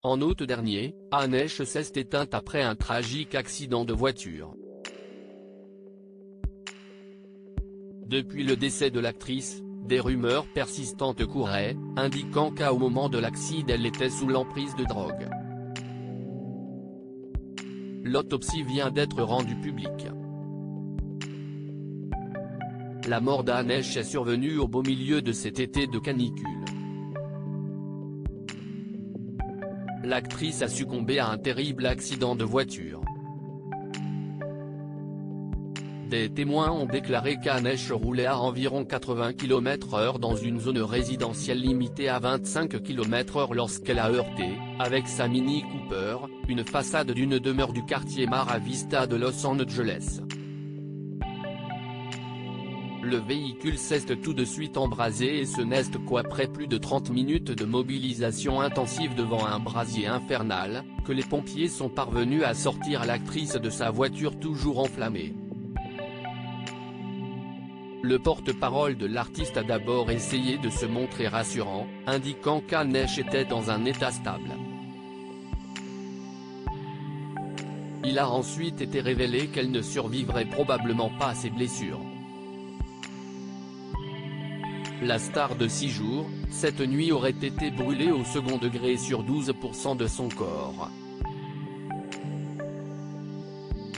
En août dernier, Anesh s'est éteinte après un tragique accident de voiture. Depuis le décès de l'actrice, des rumeurs persistantes couraient, indiquant qu'au moment de l'accident elle était sous l'emprise de drogue. L'autopsie vient d'être rendue publique. La mort d'Anesh est survenue au beau milieu de cet été de canicule. L'actrice a succombé à un terrible accident de voiture. Des témoins ont déclaré qu'Anesh roulait à environ 80 km/h dans une zone résidentielle limitée à 25 km/h lorsqu'elle a heurté, avec sa Mini Cooper, une façade d'une demeure du quartier Mara Vista de Los Angeles. Le véhicule s'est tout de suite embrasé et ce n'est qu'après plus de 30 minutes de mobilisation intensive devant un brasier infernal, que les pompiers sont parvenus à sortir l'actrice de sa voiture toujours enflammée. Le porte-parole de l'artiste a d'abord essayé de se montrer rassurant, indiquant qu'Anesh était dans un état stable. Il a ensuite été révélé qu'elle ne survivrait probablement pas à ses blessures. La star de 6 jours, cette nuit aurait été brûlée au second degré sur 12% de son corps.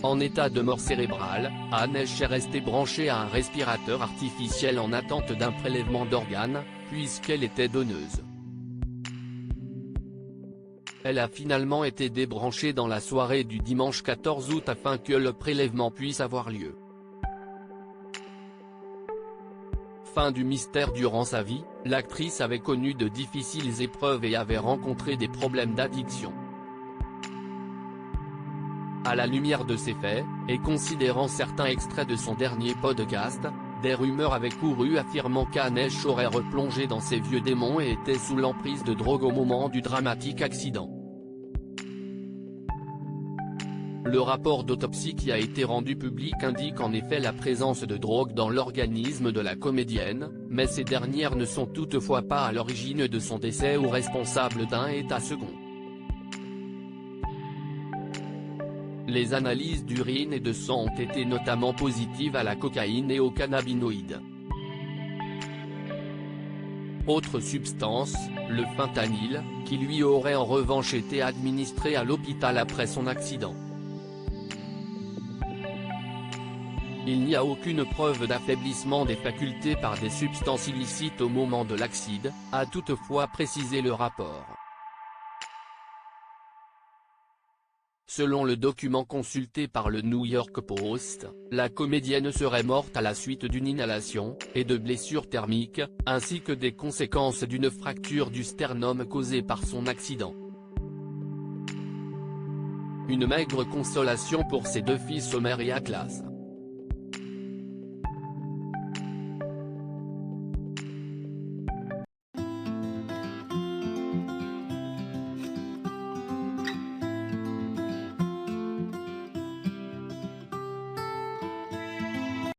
En état de mort cérébrale, Anesh est restée branchée à un respirateur artificiel en attente d'un prélèvement d'organes, puisqu'elle était donneuse. Elle a finalement été débranchée dans la soirée du dimanche 14 août afin que le prélèvement puisse avoir lieu. Fin du mystère. Durant sa vie, l'actrice avait connu de difficiles épreuves et avait rencontré des problèmes d'addiction. À la lumière de ces faits, et considérant certains extraits de son dernier podcast, des rumeurs avaient couru affirmant qu'Anesh aurait replongé dans ses vieux démons et était sous l'emprise de drogue au moment du dramatique accident. Le rapport d'autopsie qui a été rendu public indique en effet la présence de drogue dans l'organisme de la comédienne, mais ces dernières ne sont toutefois pas à l'origine de son décès ou responsables d'un état second. Les analyses d'urine et de sang ont été notamment positives à la cocaïne et aux cannabinoïdes. Autre substance, le fentanyl, qui lui aurait en revanche été administré à l'hôpital après son accident. Il n'y a aucune preuve d'affaiblissement des facultés par des substances illicites au moment de l'accident, a toutefois précisé le rapport. Selon le document consulté par le New York Post, la comédienne serait morte à la suite d'une inhalation, et de blessures thermiques, ainsi que des conséquences d'une fracture du sternum causée par son accident. Une maigre consolation pour ses deux fils Homer et Atlas.